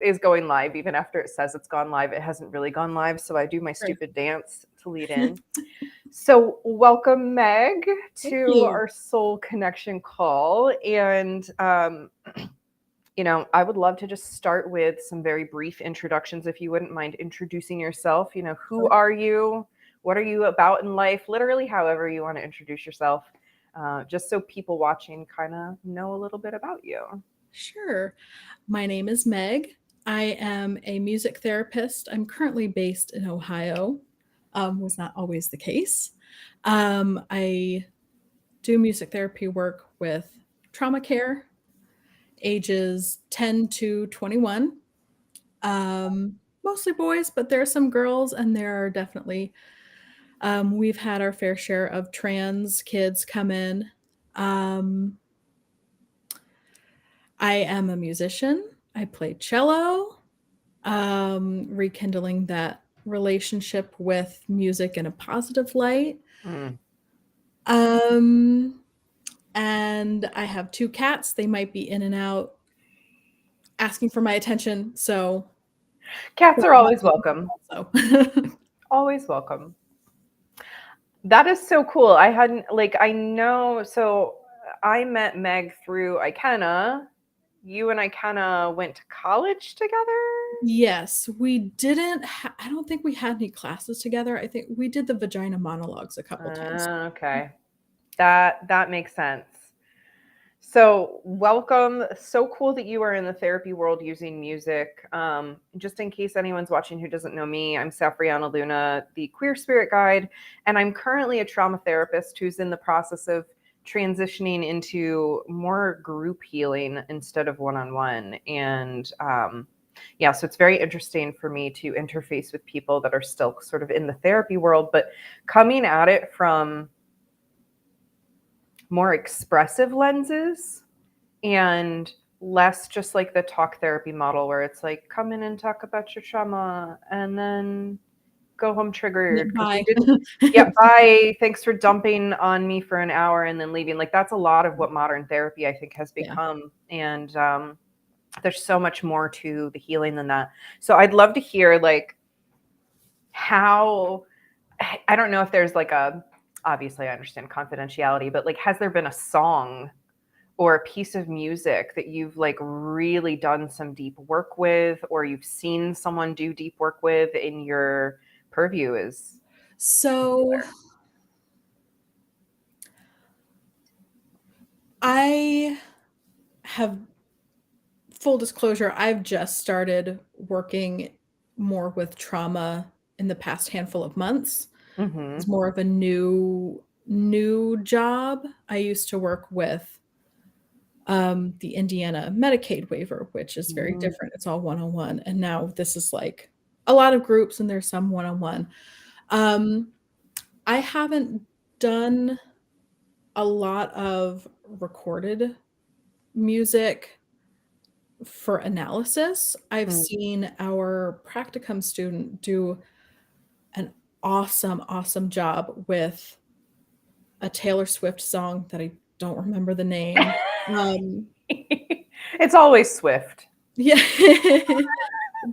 is going live. Even after it says it's gone live, it hasn't really gone live. So I do my Right. stupid dance to lead in. So welcome, Meg, Thank to you. our Soul Connection call. And, I would love to just start with some very brief introductions, if you wouldn't mind introducing yourself. Who Sure. are you? What are you about in life? Literally, however you want to introduce yourself, just so people watching kind of know a little bit about you. Sure. My name is Meg. I am a music therapist. I'm currently based in Ohio. Was not always the case. I do music therapy work with trauma care, ages 10 to 21. Mostly boys, but there are some girls, and there are definitely, we've had our fair share of trans kids come in. Um, I am a musician. I play cello, rekindling that relationship with music in a positive light. Mm. Um, and I have 2 cats. They might be in and out asking for my attention, so Cats are always welcome. also. Always welcome. That is so cool. I hadn't like I know so I met Meg through Ikenna. You and Ikenna went to college together? Yes, we didn't I don't think we had any classes together. I think we did the vagina monologues a couple times. Okay. That makes sense. So, welcome. So cool that you are in the therapy world using music. Just in case anyone's watching who doesn't know me, I'm Safrianna Lughna, the queer spirit guide, and I'm currently a trauma therapist who's in the process of transitioning into more group healing instead of one-on-one. And yeah, so it's very interesting for me to interface with people that are still sort of in the therapy world, but coming at it from more expressive lenses and less just like the talk therapy model where it's like come in and talk about your trauma and then go home triggered because we Bye. didn't. Yeah, bye, thanks for dumping on me for an hour and then leaving. Like that's a lot of what modern therapy I think has Yeah. become. And there's so much more to the healing than that. So I'd love to hear like how, I don't know if there's like a, obviously I understand confidentiality, but like has there been a song or a piece of music that you've like really done some deep work with, or you've seen someone do deep work with in your purview is So, I have full disclosure, I've just started working more with trauma in the past handful of months. mm-hmm. It's more of a new job. I used to work with the Indiana Medicaid waiver, which is very Mm. different. It's all one-on-one, and now this is like a lot of groups, and there's some one-on-one. Um, I haven't done a lot of recorded music for analysis. I've Mm. seen our practicum student do an awesome job with a Taylor Swift song that I don't remember the name. Um, It's always Swift. yeah,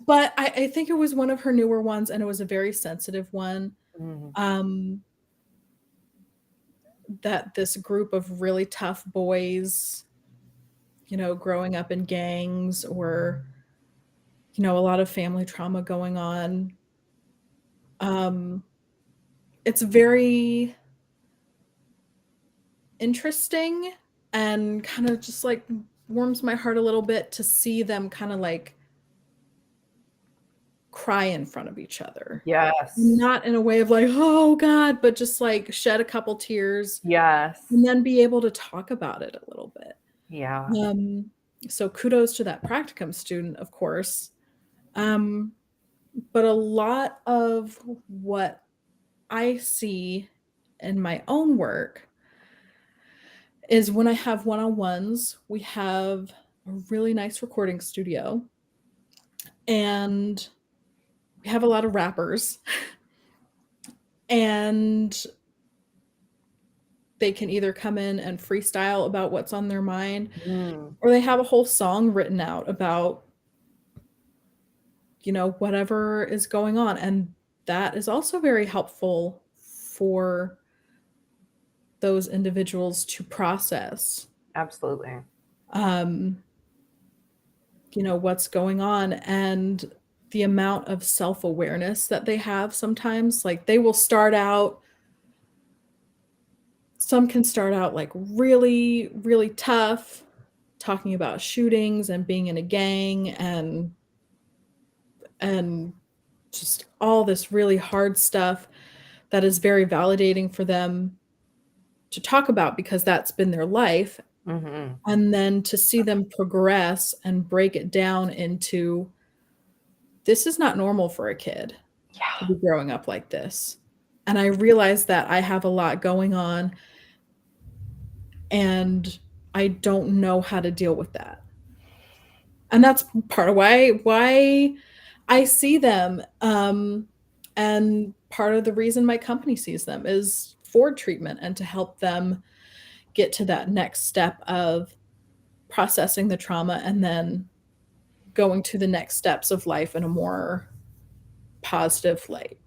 but I think it was one of her newer ones, and it was a very sensitive one. Mm. Um, that this group of really tough boys, growing up in gangs or, a lot of family trauma going on. Um, it's very interesting and kind of just like warms my heart a little bit to see them kind of like cry in front of each other. Yes. Not in a way of like, oh God, but just like shed a couple tears Yes. and then be able to talk about it a little bit. Yeah. Um, so kudos to that practicum student, of course. Um, but a lot of what I see in my own work is when I have one-on-ones, we have a really nice recording studio and we have a lot of rappers and they can either come in and freestyle about what's on their mind Mm. or they have a whole song written out about whatever is going on. And that is also very helpful for those individuals to process, Absolutely. um, what's going on, and the amount of self-awareness that they have sometimes. Like they will start out, some can start out like really, really tough, talking about shootings and being in a gang and just all this really hard stuff that is very validating for them to talk about because that's been their life. Mm-hmm. And then to see them progress and break it down into, this is not normal for a kid to Yeah. be growing up like this. And I realize that I have a lot going on and I don't know how to deal with that. And that's part of why I see them. And part of the reason my company sees them is for treatment and to help them get to that next step of processing the trauma and then going to the next steps of life in a more positive light.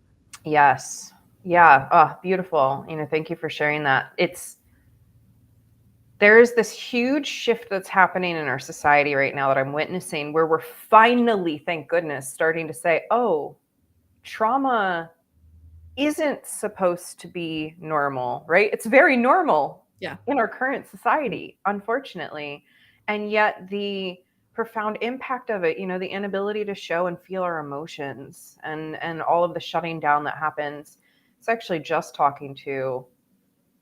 Yes. Yeah. Oh, beautiful. Thank you for sharing that. There is this huge shift that's happening in our society right now that I'm witnessing where we're finally, thank goodness, starting to say, oh, trauma isn't supposed to be normal, right? It's very normal Yeah. in our current society, unfortunately. And yet the profound impact of it, the inability to show and feel our emotions and all of the shutting down that happens. It's actually just talking to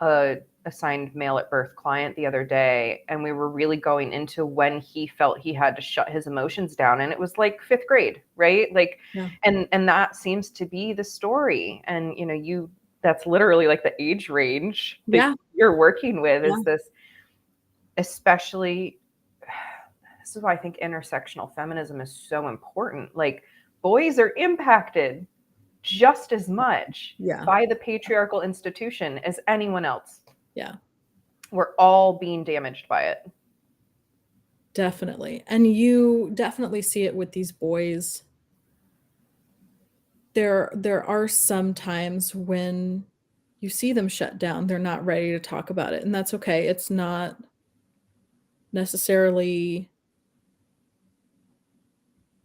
a assigned male at birth client the other day, and we were really going into when he felt he had to shut his emotions down, and it was like 5th grade, right? Like, Yeah. and that seems to be the story. And that's literally like the age range that Yeah. you're working with, Yeah. is this, especially, this is why I think intersectional feminism is so important. Like, boys are impacted just as much Yeah. by the patriarchal institution as anyone else. Yeah. We're all being damaged by it. Definitely. And you definitely see it with these boys. There are some times when you see them shut down. They're not ready to talk about it, and that's okay. It's not necessarily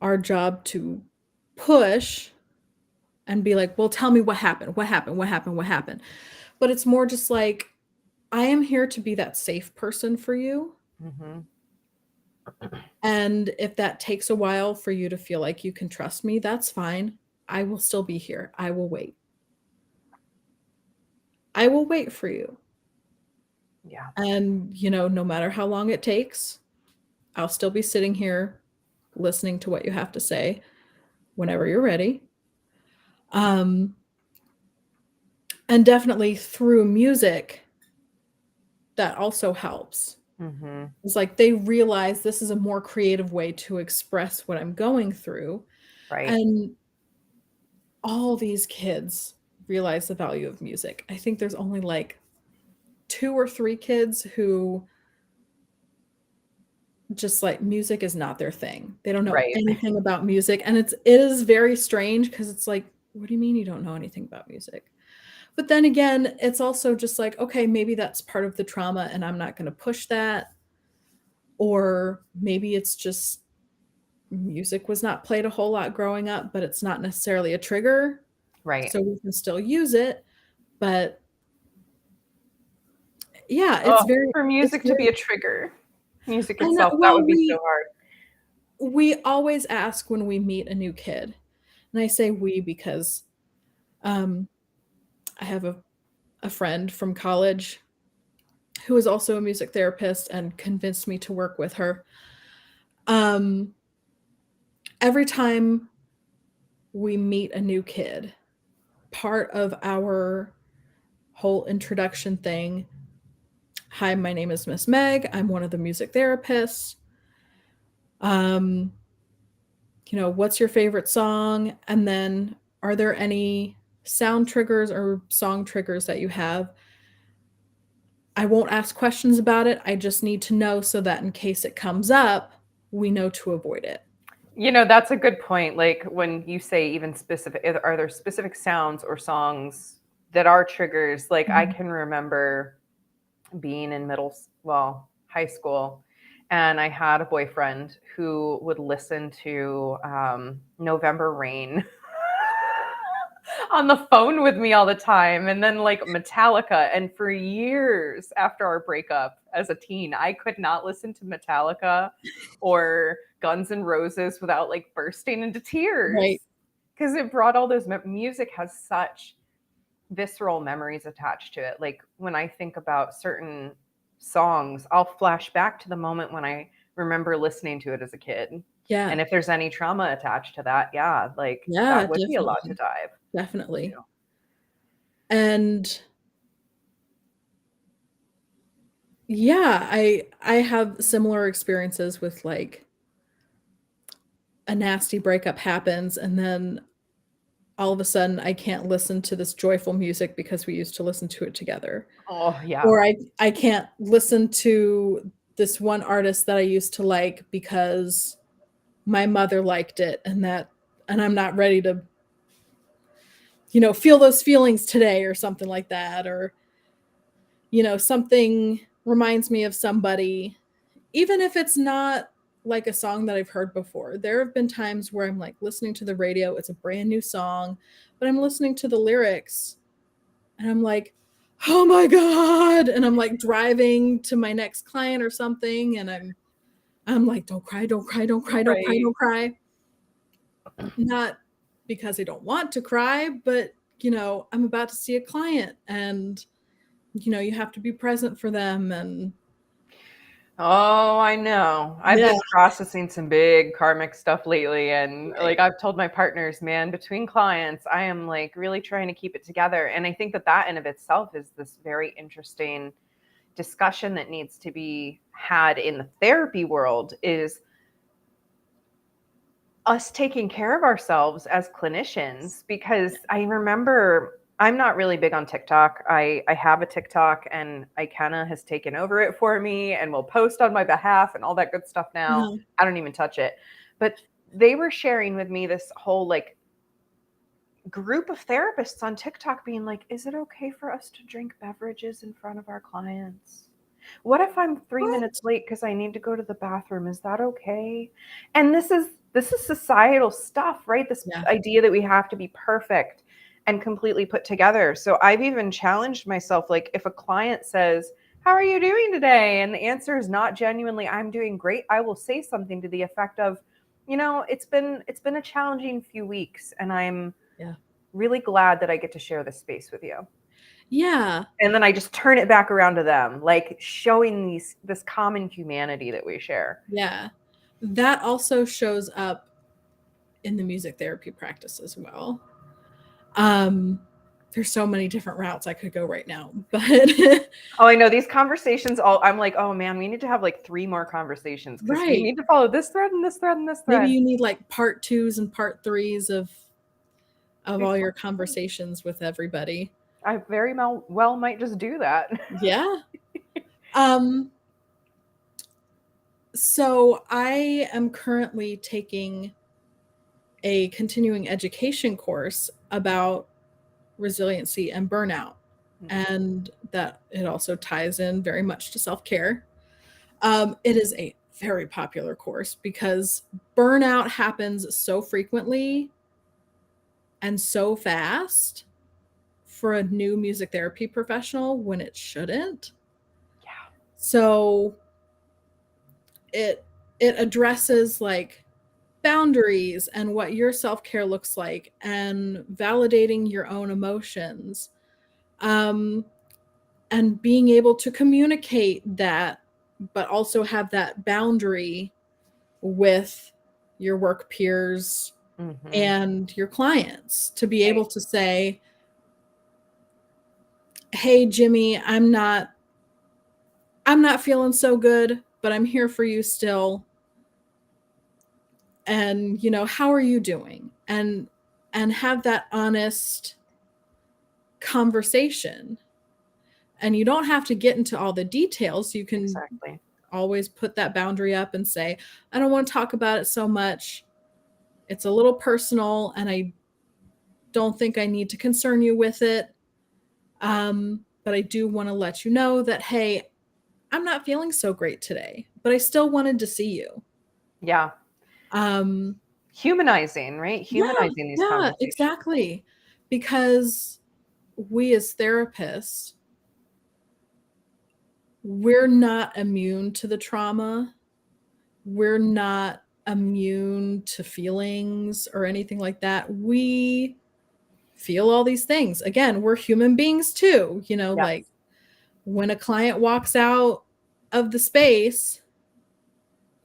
our job to push and be like, "Well, tell me what happened. What happened? What happened? What happened?" But it's more just like, I am here to be that safe person for you. Mm-hmm. And if that takes a while for you to feel like you can trust me, that's fine. I will still be here. I will wait. I will wait for you. Yeah. And, no matter how long it takes, I'll still be sitting here listening to what you have to say whenever you're ready. Um, and definitely through music, that also helps. Mm-hmm. It's like they realize this is a more creative way to express what I'm going through. Right. And all these kids realize the value of music. I think there's only like 2 or 3 kids who just like music is not their thing. They don't know Right. anything about music, and it is very strange because it's like, what do you mean you don't know anything about music? But then again, it's also just like, okay, maybe that's part of the trauma and I'm not going to push that. Or maybe it's just music was not played a whole lot growing up, but it's not necessarily a trigger. Right. So we can still use it. But yeah, Oh, for it's music to be very, a trigger, music I know. itself, that Well, would be so hard. we always ask when we meet a new kid, and I say we because um, I have a friend from college who is also a music therapist and convinced me to work with her. Um, every time we meet a new kid, part of our whole introduction thing, hi, my name is Miss Meg. I'm one of the music therapists. Um, what's your favorite song? And then, are there any sound triggers or song triggers that you have? I won't ask questions about it. I just need to know so that in case it comes up, we know to avoid it. That's a good point. Like when you say even specific, are there specific sounds or songs that are triggers? Like I Mhm. can remember being in high school, and I had a boyfriend who would listen to November Rain on the phone with me all the time, and then like Metallica. And for years after our breakup as a teen, I could not listen to Metallica or Guns N' Roses without like bursting into tears Right. because it brought all those music has such visceral memories attached to it. Like when I think about certain songs, I'll flash back to the moment when I remember listening to it as a kid. Yeah. And if there's any trauma attached to that, yeah, like Yeah, that would be a lot to definitely. dive Definitely. into. And yeah, I have similar experiences with like a nasty breakup happens and then all of a sudden I can't listen to this joyful music because we used to listen to it together. Oh, yeah. Or I can't listen to this one artist that I used to like because my mother liked it and I'm not ready to feel those feelings today or something like that, or something reminds me of somebody, even if it's not like a song that I've heard before. There have been times where I'm like listening to the radio, it's a brand new song, but I'm listening to the lyrics and I'm like, oh my God. And I'm like driving to my next client or something. And I'm like, don't cry, don't cry, don't cry, don't cry, Right. don't cry. Not because I don't want to cry, but I'm about to see a client and you have to be present for them. And Oh, I know. I've yeah. been processing some big karmic stuff lately. And Right. like I've told my partners, man, between clients, I am like really trying to keep it together. And I think that that in of itself is this very interesting discussion that needs to be had in the therapy world is us taking care of ourselves as clinicians. Because I remember I'm not really big on TikTok. I have a TikTok and Ikenna has taken over it for me and will post on my behalf and all that good stuff now. Uh-huh. I don't even touch it. But they were sharing with me this whole like group of therapists on TikTok being like, is it okay for us to drink beverages in front of our clients? What if I'm 3 minutes What? late because I need to go to the bathroom? Is that okay? And this is societal stuff, right? This Yeah. idea that we have to be perfect and completely put together. So I've even challenged myself, like if a client says, how are you doing today? And the answer is not genuinely, I'm doing great. I will say something to the effect of, it's been a challenging few weeks and I'm Yeah. really glad that I get to share this space with you. Yeah. And then I just turn it back around to them, like showing this common humanity that we share. Yeah. That also shows up in the music therapy practice as well. Um, there's so many different routes I could go right now, but Oh, I know these conversations all I'm like, oh man, we need to have like three more conversations because we right. need to follow this thread and this thread and this Maybe thread. you need like part twos and part threes of all your conversations with everybody. I very well might just do that. Yeah. Um, so I am currently taking a continuing education course about resiliency and burnout, and that it also ties in very much to self-care. It is a very popular course because burnout happens so frequently and so fast for a new music therapy professional when it shouldn't. Yeah. So it addresses like boundaries and what your self-care looks like and validating your own emotions, um, and being able to communicate that but also have that boundary with your work peers Mm-hmm. and your clients to be Right. able to say, hey Jimmy, I'm not feeling so good, but I'm here for you still. And how are you doing? And have that honest conversation. And you don't have to get into all the details. You can Exactly. always put that boundary up and say, I don't want to talk about it so much. It's a little personal, and I don't think I need to concern you with it. But I do want to let you know that, hey, I'm not feeling so great today, but I still wanted to see you. Yeah. Um, Humanizing, right? yeah, Humanizing these yeah, conversations. exactly. Because we as therapists, we're not immune to the trauma. We're not immune to feelings or anything like that. We feel all these things. Again, we're human beings too. Like Yes. when a client walks out of the space,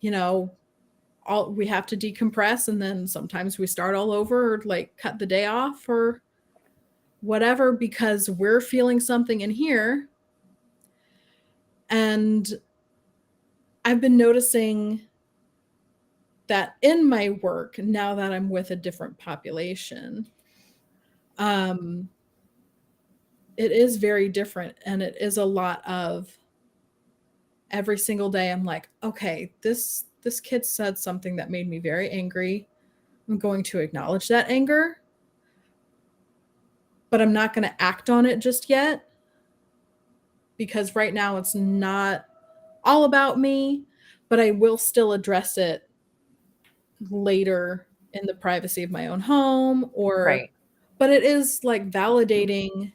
you know, all we have to decompress, and then sometimes we start all over, or like cut the day off or whatever, because we're feeling something in here. And I've been noticing that in my work, now that I'm with a different population, um, it is very different. And it is a lot of every single day, I'm like, okay, this kid said something that made me very angry. I'm going to acknowledge that anger, but I'm not going to act on it just yet, because right now it's not all about me, but I will still address it later in the privacy of my own home. Or Right. but it is like validating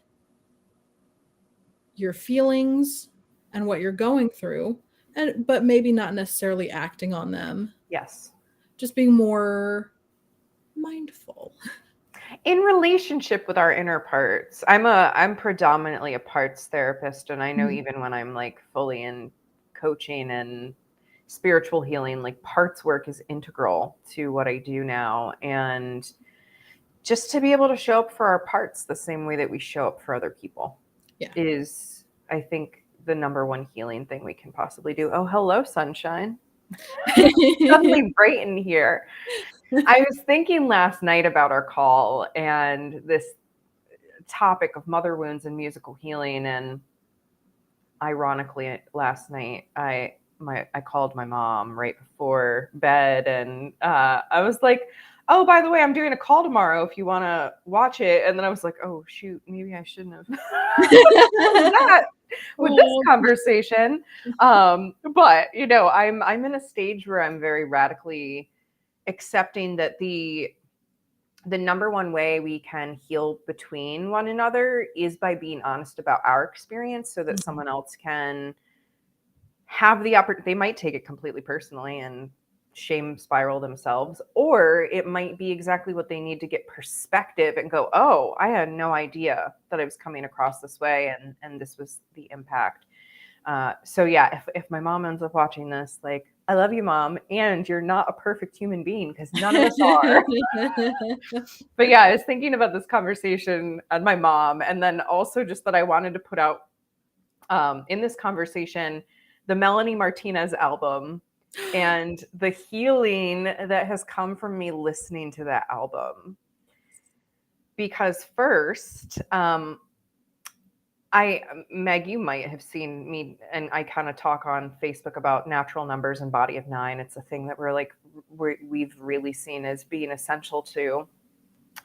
your feelings and what you're going through, and but maybe not necessarily acting on them, Yes. just being more mindful. In relationship with our inner parts, I'm predominantly a parts therapist, and I know Mhm. even when I'm like fully in coaching and spiritual healing, like parts work is integral to what I do now. And just to be able to show up for our parts the same way that we show up for other people Yeah. is, I think, the number one healing thing we can possibly do. Oh, hello, sunshine. Suddenly bright in here. I was thinking last night about our call and this topic of mother wounds and musical healing. And ironically, last night I called my mom right before bed, and I was like, "Oh, by the way, I'm doing a call tomorrow if you want to watch it." And then I was like, "Oh shoot, maybe I shouldn't have." That with this Oh. conversation, but I'm in a stage where I'm very radically accepting that the number one way we can heal between one another is by being honest about our experience, so that Mhm. someone else can have the opportunity. They might take it completely personally and shame spiral themselves, or it might be exactly what they need to get perspective and go, oh, I had no idea that I was coming across this way, and this was the impact. So yeah, if my mom ends up watching this, like, I love you, mom, and you're not a perfect human being, because none of us are. But yeah, I was thinking about this conversation and my mom, and then also just that I wanted to put out in this conversation the Melanie Martinez album and the healing that has come from me listening to that album. Because first, Meg, you might have seen me, and I kind of talk on Facebook about natural numbers and body of nine. It's a thing that we've really seen as being essential to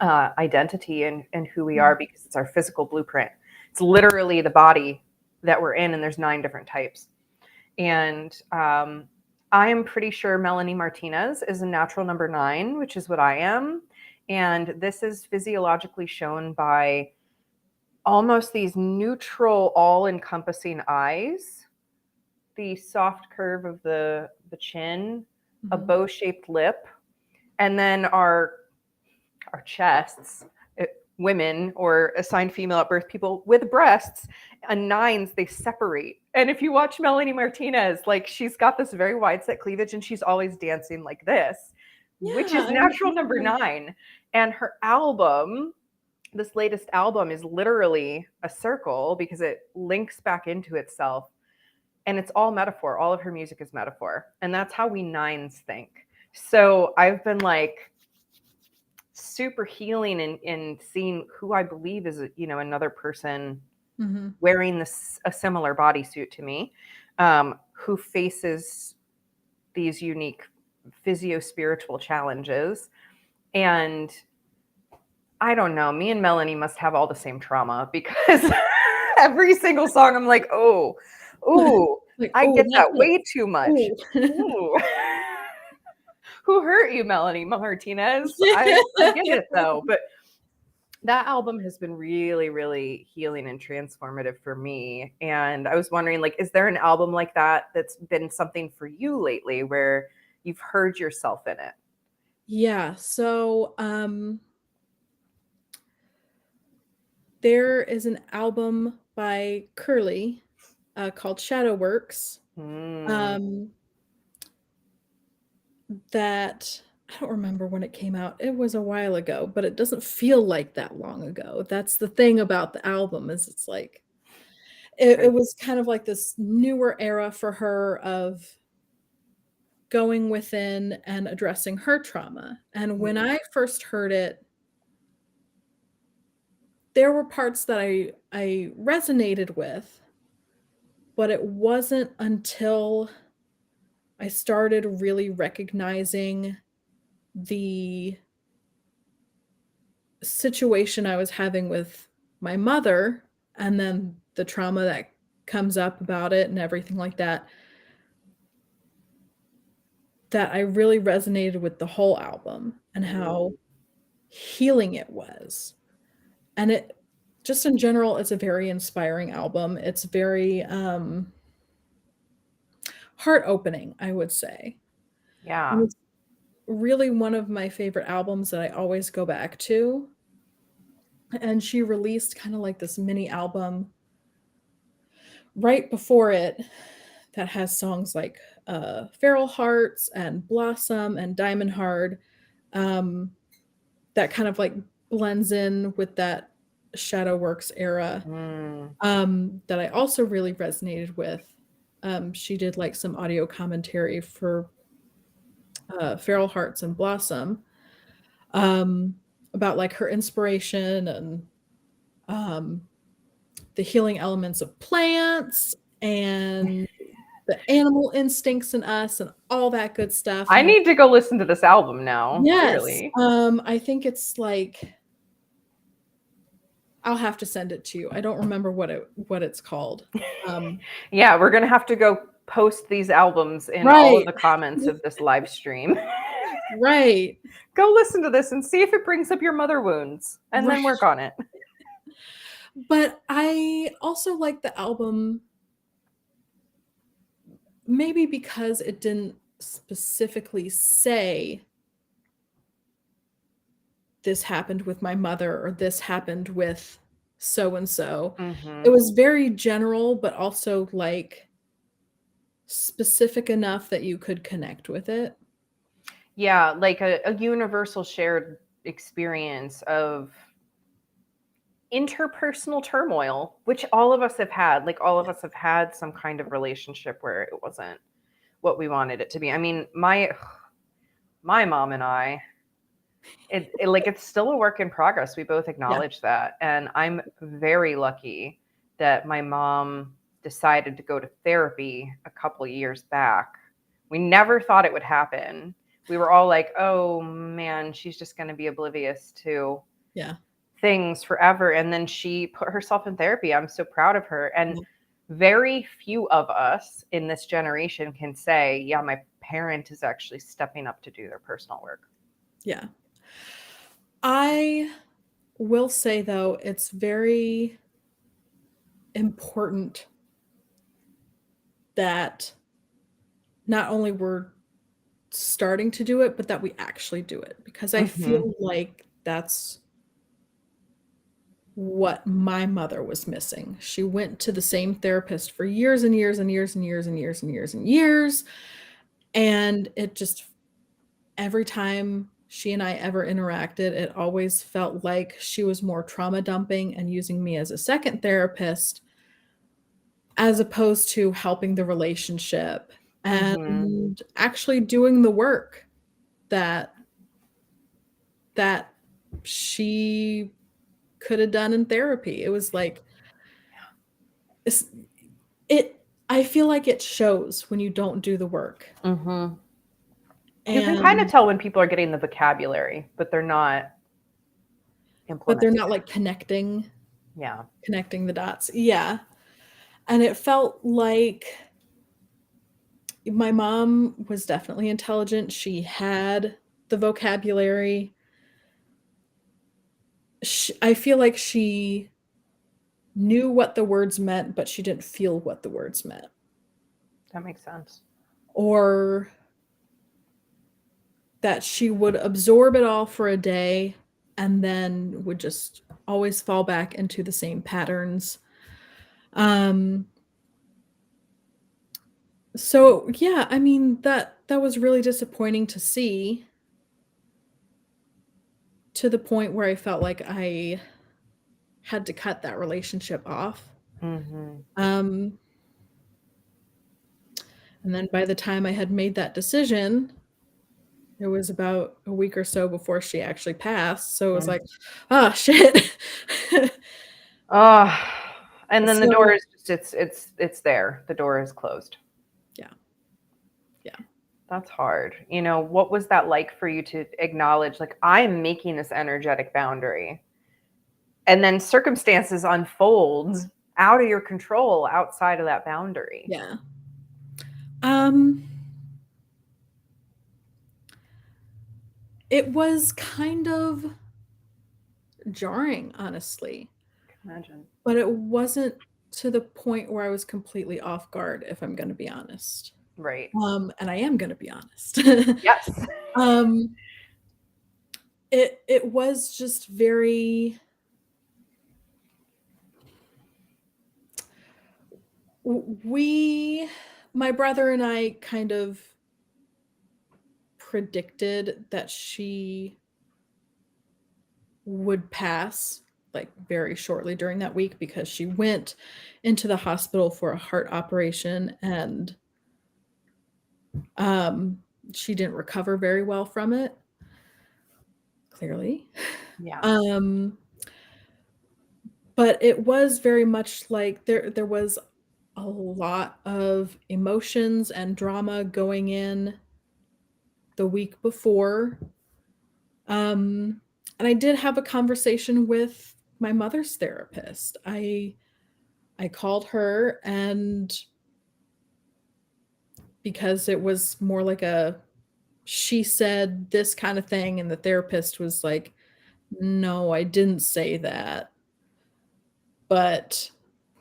identity and who we are, because it's our physical blueprint. It's literally the body that we're in, and there's 9 different types. And I am pretty sure Melanie Martinez is a natural number 9, which is what I am. And this is physiologically shown by almost these neutral, all encompassing eyes, the soft curve of the chin, a Mhm. bow shaped lip, and then our chests, women or assigned female at birth, people with breasts and nines, they separate. And if you watch Melanie Martinez, like, she's got this very wide set cleavage, and she's always dancing like this, which Yeah, is natural number 9. And her album, this latest album, is literally a circle because it links back into itself, and it's all metaphor. All of her music is metaphor, and that's how we nines think. So I've been like super healing in seeing who I believe is, another person Mhm. wearing a similar bodysuit to me, who faces these unique physio spiritual challenges. And I don't know, me and Melanie must have all the same trauma because every single song I'm like, oh, ooh, Like, I oh, get that that way hits. too much. Ooh. Ooh. Who hurt you, Melanie Martinez? I get it though, but that album has been really, really healing and transformative for me. And I was wondering, like, is there an album like that that's been something for you lately where you've heard yourself in it? Yeah, so there is an album by Curly called Shadow Works. Mm. Um, that I don't remember when it came out. It was a while ago, but it doesn't feel like that long ago. That's the thing about the album is it's like it was kind of like this newer era for her of going within and addressing her trauma. And when I first heard it, there were parts that I resonated with, but it wasn't until I started really recognizing the situation I was having with my mother and then the trauma that comes up about it and everything like that, that I really resonated with the whole album and how healing it was. And it just in general, it's a very inspiring album. It's very heart opening, I would say. And Yeah. it's really one of my favorite albums that I always go back to. And she released kind of like this mini album right before it that has songs like Feral Hearts and Blossom and Diamond Hard um, that kind of like blends in with that Shadow Works era Mm. that I also really resonated with. She did like some audio commentary for Feral Hearts and Blossom um, about like her inspiration and um, the healing elements of plants and the animal instincts in us and all that good stuff. I And need to go listen to this album now, yes, clearly. I think it's like I'll have to send it to you. I don't remember what it's called. Um, Yeah, we're going to have to go post these albums in all of right, the comments of this live stream. right, Go listen to this and see if it brings up your mother wounds and then right. work on it. But I also like the album maybe because it didn't specifically say this happened with my mother or this happened with so and so. It Mm-hmm. was very general, but also like specific enough that you could connect with it. Yeah, like a universal shared experience of interpersonal turmoil, which all of us have had. Like all of us have had some kind of relationship where it wasn't what we wanted it to be. I mean, my mom and I, it like it's still a work in progress. We both Yeah. acknowledge that, and I'm very lucky that my mom decided to go to therapy a couple years back. We never thought it would happen. We were all like, "Oh man, she's just going to be oblivious to Yeah. things forever." And then she put herself in therapy. I'm so proud of her. And Yeah. very few of us in this generation can say, "Yeah, my parent is actually stepping up to do their personal work." Yeah. I will say though, it's very important that not only we're starting to do it, but that we actually do it because I Mm-hmm. feel like that's what my mother was missing. She went to the same therapist for years and years and years and years and years and years and years. And it just, every time she and I ever interacted, it always felt like she was more trauma dumping and using me as a second therapist as opposed to helping the relationship Mm-hmm. and actually doing the work that that she could have done in therapy. It was like it's, it I feel like it shows when you don't do the work. Mm-hmm. You can kind of And tell when people are getting the vocabulary, but they're not but they're implementing not it. like Yeah. connecting the dots. Yeah. And it felt like my mom was definitely intelligent. She had the vocabulary. I feel like she knew what the words meant, but she didn't feel what the words meant. That makes sense. Or that she would absorb it all for a day and then would just always fall back into the same patterns. Um, so yeah, I mean that was really disappointing to see, to the point where I felt like I had to cut that relationship off. Mm-hmm. Um, and then by the time I had made that decision, it was about a week or so before she actually passed. So it was like, oh shit. Oh, and then the door So is just it's there. The door is closed. yeah, yeah, That's hard. What was that like for you to acknowledge, like, I'm making this energetic boundary? And then circumstances unfold out of your control outside of that boundary. yeah. Um, it was kind of jarring, honestly, Imagine. but it wasn't to the point where I was completely off guard, if I'm going to be honest. Right. And I am going to be honest. Yes. um, it was just very. We, my brother and I, kind of predicted that she would pass like very shortly during that week, because she went into the hospital for a heart operation, and um, she didn't recover very well from it, clearly. Yeah. Um, but it was very much like there was a lot of emotions and drama going in the week before. And I did have a conversation with my mother's therapist. I called her, and because it was more like a she said this kind of thing, and the therapist was like, "No, I didn't say that. But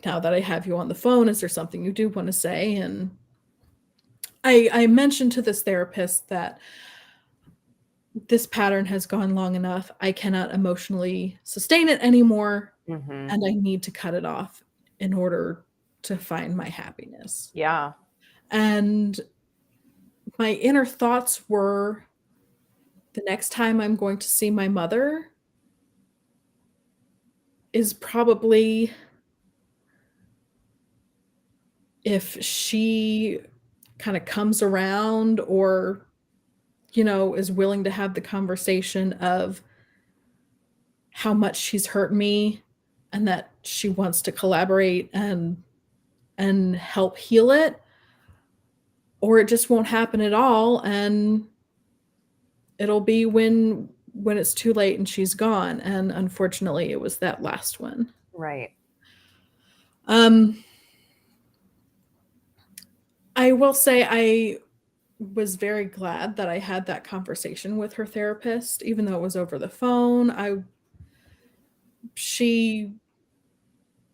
now that I have you on the phone, is there something you do want to say?" And I mentioned to this therapist that this pattern has gone long enough. I cannot emotionally sustain it anymore, Mm-hmm. and I need to cut it off in order to find my happiness. Yeah. And my inner thoughts were, the next time I'm going to see my mother is probably if she kind of comes around, or is willing to have the conversation of how much she's hurt me, and that she wants to collaborate and help heal it, or it just won't happen at all, and it'll be when it's too late and she's gone. And unfortunately, it was that last one. Right. um I will say I was very glad that I had that conversation with her therapist, even though it was over the phone. She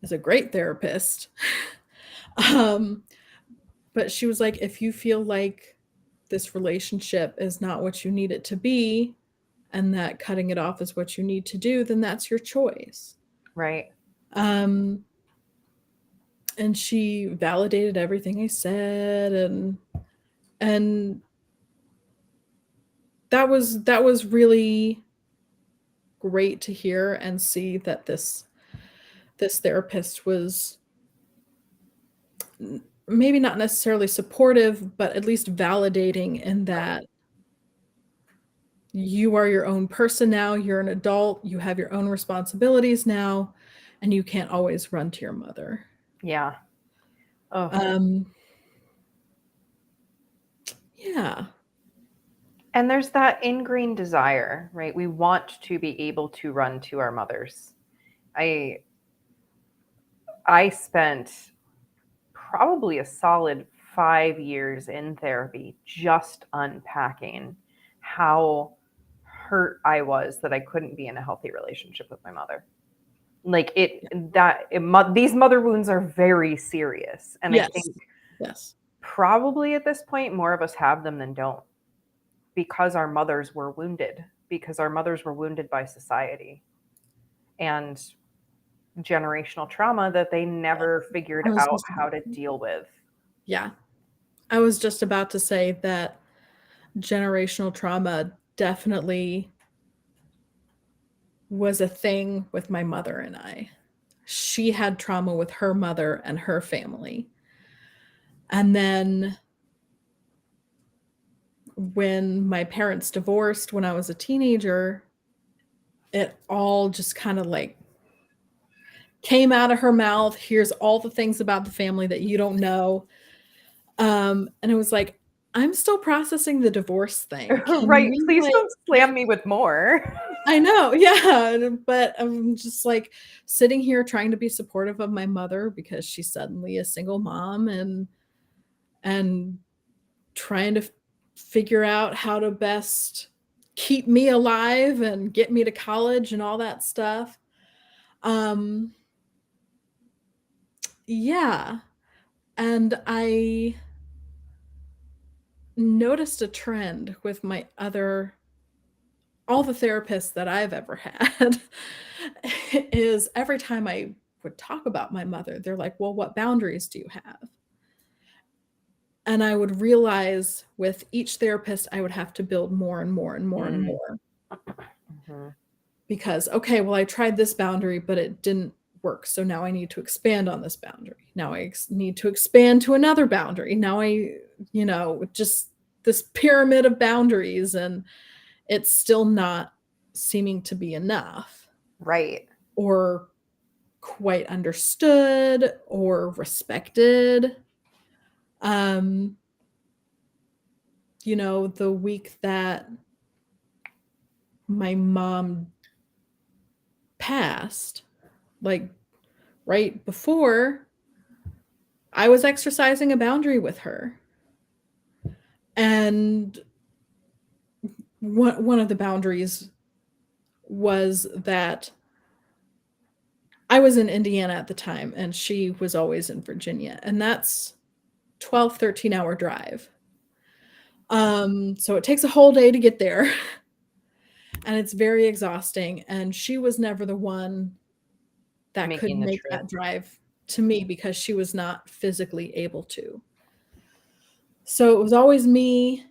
is a great therapist. um but she was like, if you feel like this relationship is not what you need it to be, and that cutting it off is what you need to do, then that's your choice. Right. um and she validated everything I said, and that was really great to hear and see that this therapist was maybe not necessarily supportive, but at least validating, in Right. that you are your own person now, you're an adult, you have your own responsibilities now, and you can't always run to your mother. Yeah. Oh, um yeah. And there's that ingrained desire, right? We want to be able to run to our mothers. I I spent probably a solid 5 years in therapy just unpacking how hurt I was that I couldn't be in a healthy relationship with my mother. Like Yeah. these mother wounds are very serious, and I Yes. think Yes. probably at this point more of us have them than don't, because our mothers were wounded, because our mothers were wounded by society and generational trauma that they never I figured was out just how to deal with. Yeah. I was just about to say that generational trauma definitely was a thing with my mother and I. She had trauma with her mother and her family. And then when my parents divorced when I was a teenager, it all just kind of like came out of her mouth. Here's all the things about the family that you don't know. And it was like, I'm still processing the divorce thing. Can Right. we Please like don't slam me with more. I know, yeah, but I'm just like sitting here trying to be supportive of my mother because she's suddenly a single mom and trying to figure out how to best keep me alive and get me to college and all that stuff. Um, yeah, and I noticed a trend with my other all the therapists that I've ever had is every time I would talk about my mother, they're like, "Well, what boundaries do you have?" And I would realize with each therapist, I would have to build more and more and more and Mm, more mhm. because, okay, well, I tried this boundary, but it didn't work. So now I need to expand on this boundary. Now I need to expand to another boundary. Now just this pyramid of boundaries, and it's still not seeming to be enough Right. or quite understood or respected. Um, the week that my mom passed, like right before, I was exercising a boundary with her. And one of the boundaries was that I was in Indiana at the time and she was always in Virginia. And that's 12, 13-hour drive. So it takes a whole day to get there. And it's very exhausting. And she was never the one that could Making the make trip. that drive to me because she was not physically able to. So it was always me.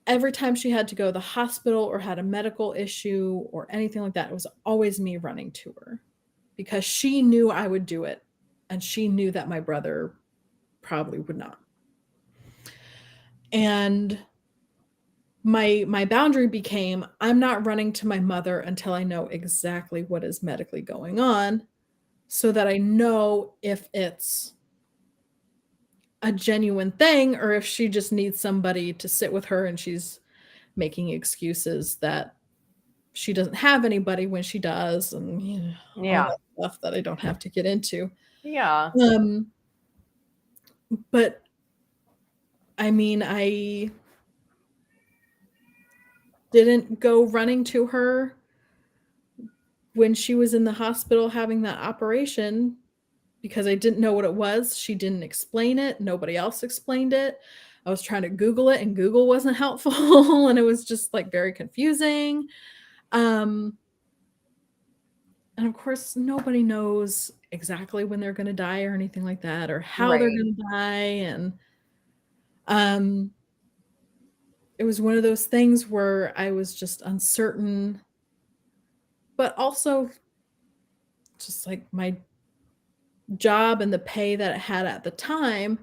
Every time she had to go to the hospital or had a medical issue or anything like that, it was always me running to her because she knew I would do it. And she knew that my brother probably would not. And my boundary became I'm not running to my mother until I know exactly what is medically going on so that I know if it's a genuine thing or if she just needs somebody to sit with her and she's making excuses that she doesn't have anybody when she does and all Yeah. that stuff that I don't have to get into. Yeah. Um, but I mean, I didn't go running to her when she was in the hospital having that operation because I didn't know what it was. She didn't explain it. Nobody else explained it. I was trying to Google it and Google wasn't helpful and it was just like very confusing. Um, and of course, nobody knows exactly when they're going to die or anything like that or how they're Right. going to die. And um, it was one of those things where I was just uncertain, but also just like my job and the pay that it had at the time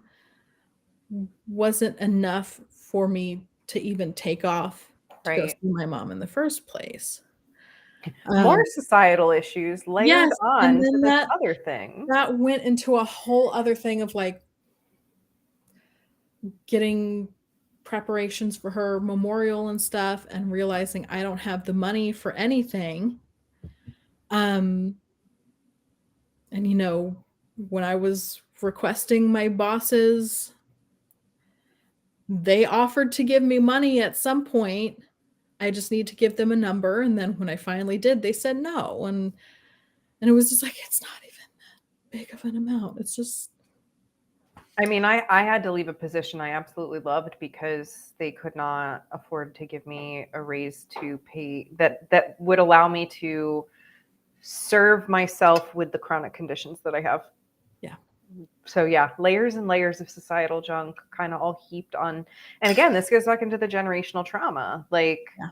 wasn't enough for me to even take off to go see Right. my mom in the first place. More Um, societal issues layered yes, and on to then this that other thing. that went into a whole other thing of like getting preparations for her memorial and stuff, and realizing I don't have the money for anything. And when I was requesting my bosses, they offered to give me money at some point. I just need to give them a number. And then when I finally did, they said no. And it was just like, it's not even that big of an amount. It's just. I mean, I had to leave a position I absolutely loved because they could not afford to give me a raise to pay that would allow me to serve myself with the chronic conditions that I have. Yeah. So yeah, layers and layers of societal junk kind of all heaped on. And again, this goes back into the generational trauma. Like, Yeah.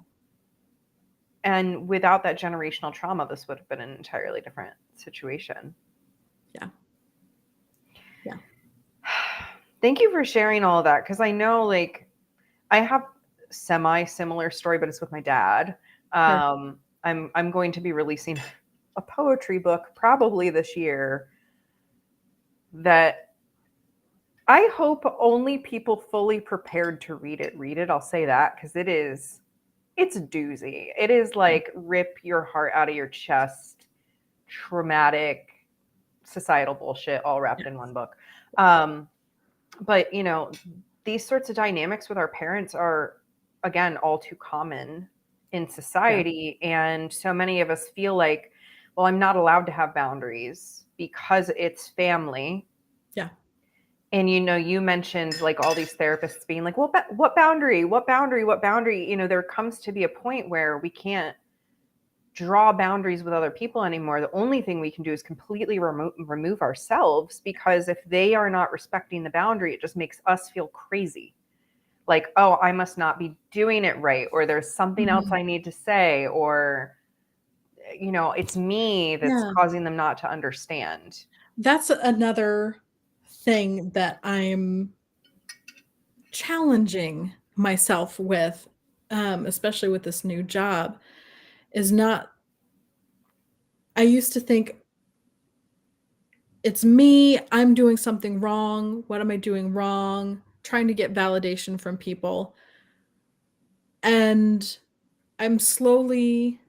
And without that generational trauma, this would have been an entirely different situation. Yeah. Yeah. Thank you for sharing all of that, because I know, like, I have semi-similar story, but it's with my dad. Sure. I'm going to be releasing a poetry book probably this year that I hope only people fully prepared to read it. I'll say that, because it's a doozy. It is like rip your heart out of your chest, traumatic societal bullshit all wrapped in one book. But these sorts of dynamics with our parents are, again, all too common in society. And so many of us feel like, well, I'm not allowed to have boundaries because it's family. Yeah. And you mentioned like all these therapists being like, well, what boundary, there comes to be a point where we can't draw boundaries with other people anymore. The only thing we can do is completely remove ourselves, because if they are not respecting the boundary, it just makes us feel crazy. Like, oh, I must not be doing it right, or there's something else I need to say, or it's me that's causing them not to understand. That's another thing that I'm challenging myself with, especially with this new job, is not. I used to think it's me, I'm doing something wrong. What am I doing wrong? Trying to get validation from people. And I'm slowly,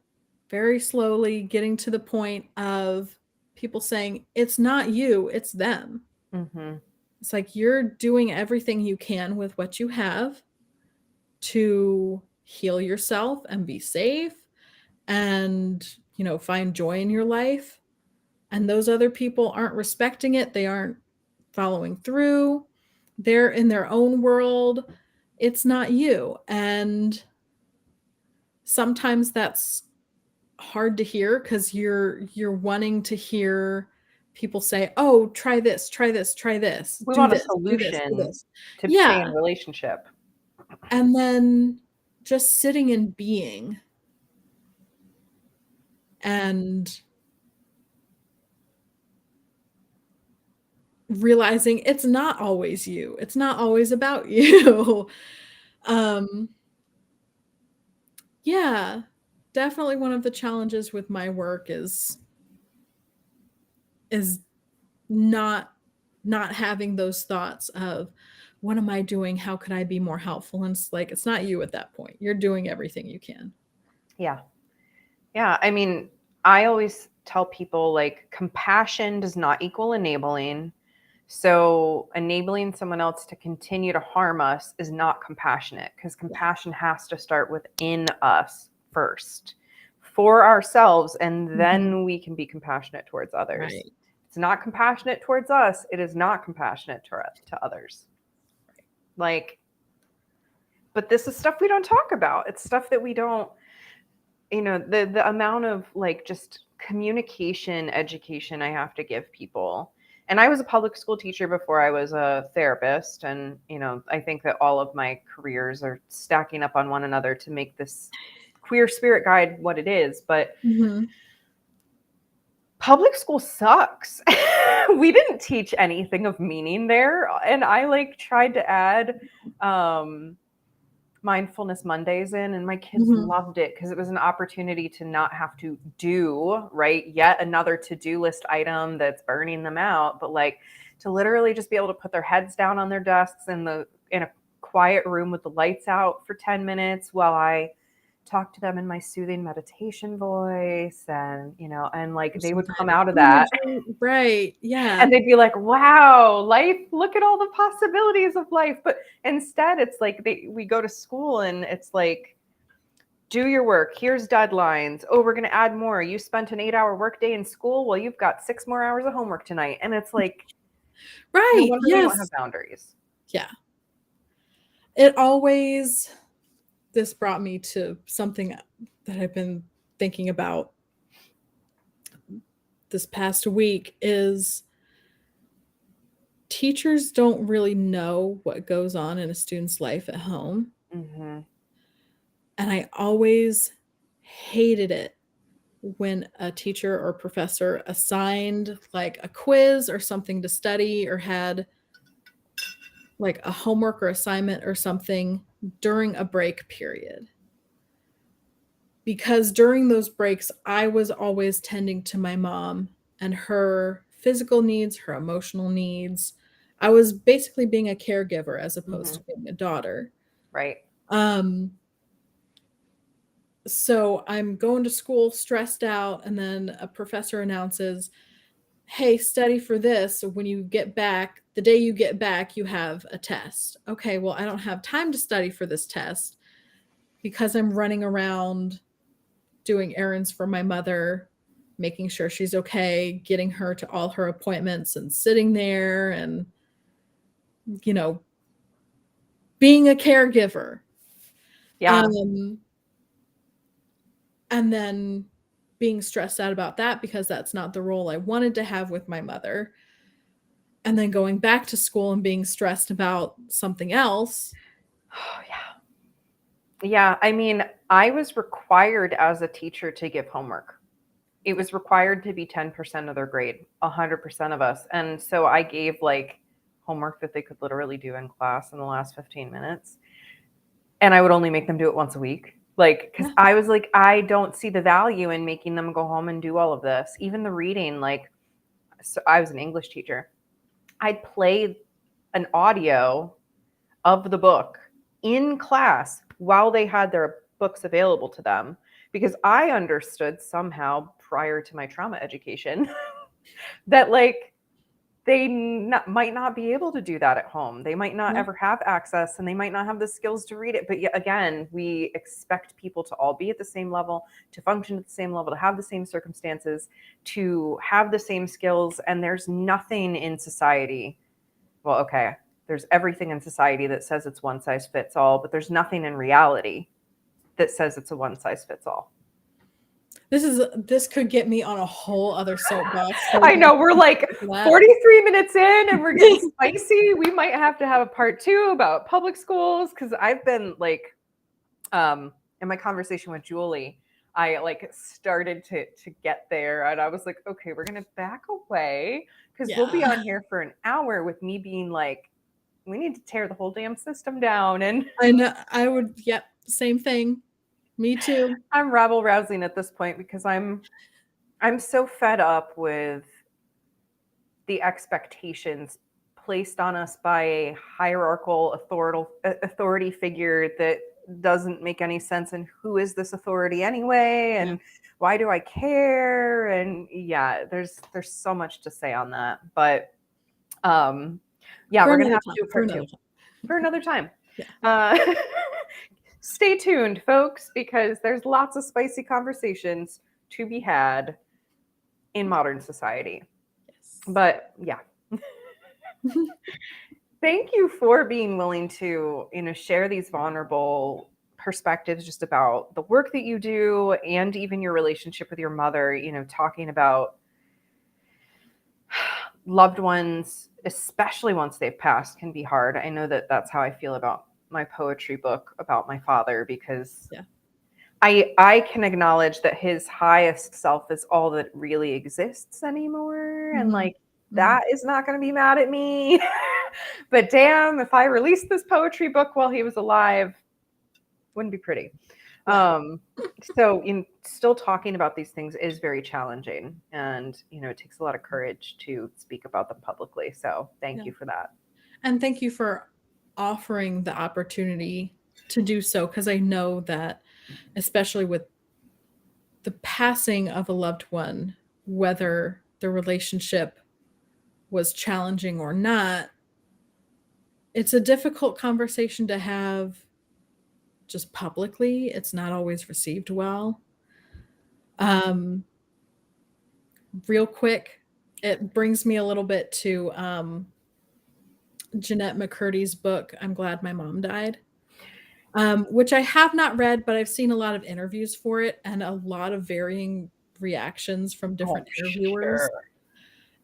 very slowly getting to the point of people saying, it's not you, it's them. Mm-hmm. It's like you're doing everything you can with what you have to heal yourself and be safe and, find joy in your life. And those other people aren't respecting it. They aren't following through. They're in their own world. It's not you. And sometimes that's hard to hear because you're wanting to hear people say, oh, try this, try this, try this, We do want a this, do this, do solution this. to stay in Yeah. relationship. And then just sitting and being and realizing it's not always you. It's not always about you. um yeah, definitely one of the challenges with my work is not having those thoughts of what am I doing? How could I be more helpful? And it's like, it's not you at that point. You're doing everything you can. Yeah. Yeah. I mean, I always tell people, like, compassion does not equal enabling. So enabling someone else to continue to harm us is not compassionate, because compassion has to start within us first for ourselves, and then we can be compassionate towards others. Right. It's not compassionate towards us. It is not compassionate to others. Like, but this is stuff we don't talk about. It's stuff that we don't, the amount of like just communication education I have to give people. And I was a public school teacher before I was a therapist. And, I think that all of my careers are stacking up on one another to make this queer spirit guide what it is. But public school sucks. We didn't teach anything of meaning there. And I like tried to add mindfulness Mondays in, and my kids loved it because it was an opportunity to not have to do yet another to-do list item that's burning them out, but like to literally just be able to put their heads down on their desks in a quiet room with the lights out for 10 minutes while I talk to them in my soothing meditation voice, and and like they would come out of that Right. Yeah. and they'd be like, wow, life, look at all the possibilities of life. But instead it's like we go to school and it's like, do your work, here's deadlines, oh, we're going to add more, you spent an 8-hour workday in school, well, you've got 6 more hours of homework tonight. And it's like, no Right. wonder we don't have Yes. boundaries. Yeah. This brought me to something that I've been thinking about this past week is teachers don't really know what goes on in a student's life at home. Mm-hmm. And I always hated it when a teacher or professor assigned like a quiz or something to study or had like a homework or assignment or something during a break period. Because during those breaks, I was always tending to my mom and her physical needs, her emotional needs. I was basically being a caregiver as opposed to being a daughter. Right. So I'm going to school stressed out, and then a professor announces, hey, study for this. When you get back, the day you get back, you have a test. Okay, well, I don't have time to study for this test because I'm running around doing errands for my mother, making sure she's okay, getting her to all her appointments and sitting there and, being a caregiver. Yeah. And then being stressed out about that because that's not the role I wanted to have with my mother. And then going back to school and being stressed about something else. Oh, yeah. Yeah. I mean, I was required as a teacher to give homework. It was required to be 10% of their grade, 100% of us. And so I gave like homework that they could literally do in class in the last 15 minutes. And I would only make them do it once a week. Like, because I was like, I don't see the value in making them go home and do all of this. Even the reading, like, so I was an English teacher. I'd play an audio of the book in class while they had their books available to them, because I understood somehow prior to my trauma education that like might not be able to do that at home. They might not ever have access, and they might not have the skills to read it. But yet again, we expect people to all be at the same level, to function at the same level, to have the same circumstances, to have the same skills. And there's nothing in society. Well, okay, there's everything in society that says it's one size fits all, but there's nothing in reality that says it's a one size fits all. This could get me on a whole other soapbox. So I know, we're like 43 minutes in and we're getting spicy. We might have to have a part 2 about public schools, because I've been like, in my conversation with Julie, I like started to get there, and I was like, okay, we're gonna back away because we'll be on here for an hour with me being like, we need to tear the whole damn system down. And I know I would, same thing. Me too. I'm rabble rousing at this point because I'm so fed up with the expectations placed on us by a hierarchical authority figure that doesn't make any sense. And who is this authority anyway? And why do I care? And yeah, there's so much to say on that. But we're gonna have to do a part 2 for another time. Stay tuned, folks, because there's lots of spicy conversations to be had in modern society. But yeah. Thank you for being willing to, share these vulnerable perspectives just about the work that you do and even your relationship with your mother, talking about loved ones, especially once they've passed, can be hard. I know that that's how I feel about my poetry book about my father, because I can acknowledge that his highest self is all that really exists anymore. And like, that is not going to be mad at me. But damn, if I released this poetry book while he was alive, wouldn't be pretty. So still talking about these things is very challenging. And, it takes a lot of courage to speak about them publicly. So thank you for that. And thank you for offering the opportunity to do so, because I know that, especially with the passing of a loved one, whether the relationship was challenging or not, it's a difficult conversation to have just publicly. It's not always received well. Um, Real quick, it brings me a little bit to Jeanette McCurdy's book, I'm Glad My Mom Died, which I have not read, but I've seen a lot of interviews for it and a lot of varying reactions from Oh, different interviewers. sure.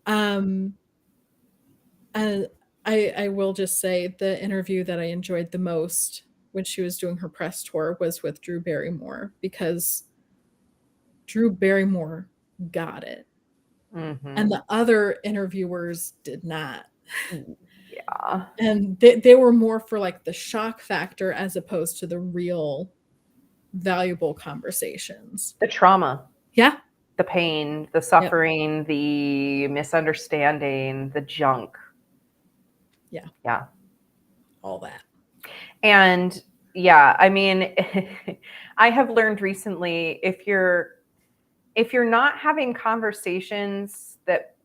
Um, and I will just say the interview that I enjoyed the most when she was doing her press tour was with Drew Barrymore, because Drew Barrymore got it. Mm-hmm. And the other interviewers did not. Yeah. And they were more for like the shock factor as opposed to the real valuable conversations. The trauma, Yeah. the pain, the Yep. suffering, the misunderstanding, the junk. Yeah. Yeah. All that. And yeah, I mean, I have learned recently, if you're not having conversations that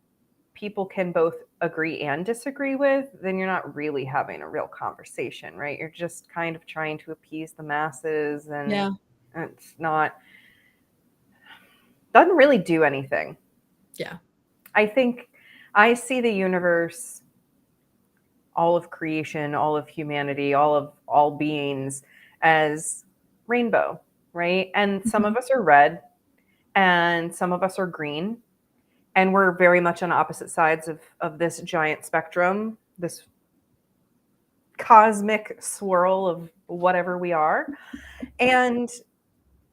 people can both agree and disagree with, then you're not really having a real conversation, right? You're just kind of trying to appease the masses, and Yeah. it's not, doesn't really do anything. Yeah. I think I see the universe, all of creation, all of humanity, all beings as rainbow, right? And some Mhm. of us are red and some of us are green, and we're very much on opposite sides of this giant spectrum, this cosmic swirl of whatever we are. And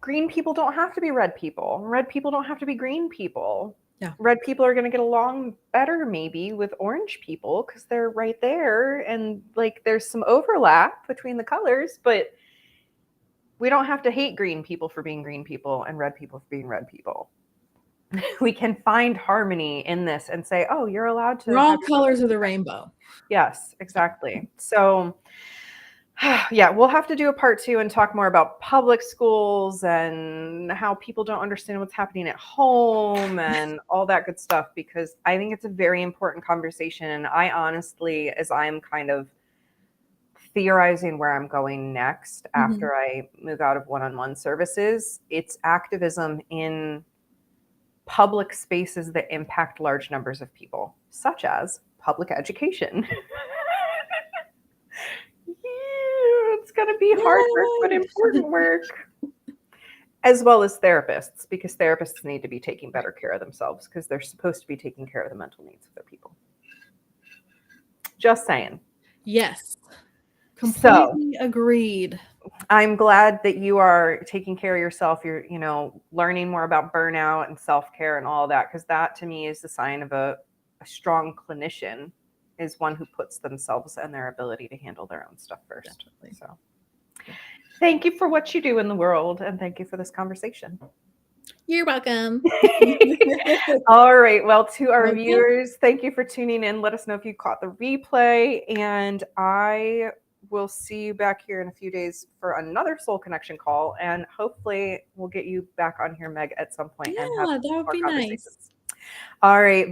green people don't have to be red people. Red people don't have to be green people. Yeah. Red people are going to get along better maybe with orange people because they're right there, and like there's some overlap between the colors, but we don't have to hate green people for being green people and red people for being red people. We can find harmony in this and say, oh, you're allowed to We're all have your colors of the rainbow. Yes, exactly. So yeah, we'll have to do a part 2 and talk more about public schools and how people don't understand what's happening at home and all that good stuff, because I think it's a very important conversation. And I honestly, as I'm kind of theorizing where I'm going next after I move out of one-on-one services, it's activism in public spaces that impact large numbers of people, such as public education. It's going to be hard work, but important work. As well as therapists, because therapists need to be taking better care of themselves because they're supposed to be taking care of the mental needs of their people. Just saying. Yes. So Completely agreed. I'm glad that you are taking care of yourself. You're, learning more about burnout and self-care and all that, because that to me is the sign of a strong clinician, is one who puts themselves and their ability to handle their own stuff first. Definitely. So thank you for what you do in the world, and thank you for this conversation. You're welcome. All right. Well, to our viewers, thank you for tuning in. Let us know if you caught the replay, and I will see you back here in a few days for another Soul Connection call, and hopefully we'll get you back on here, Meg, at some point. Yeah, and have that would more be conversations. nice. All right.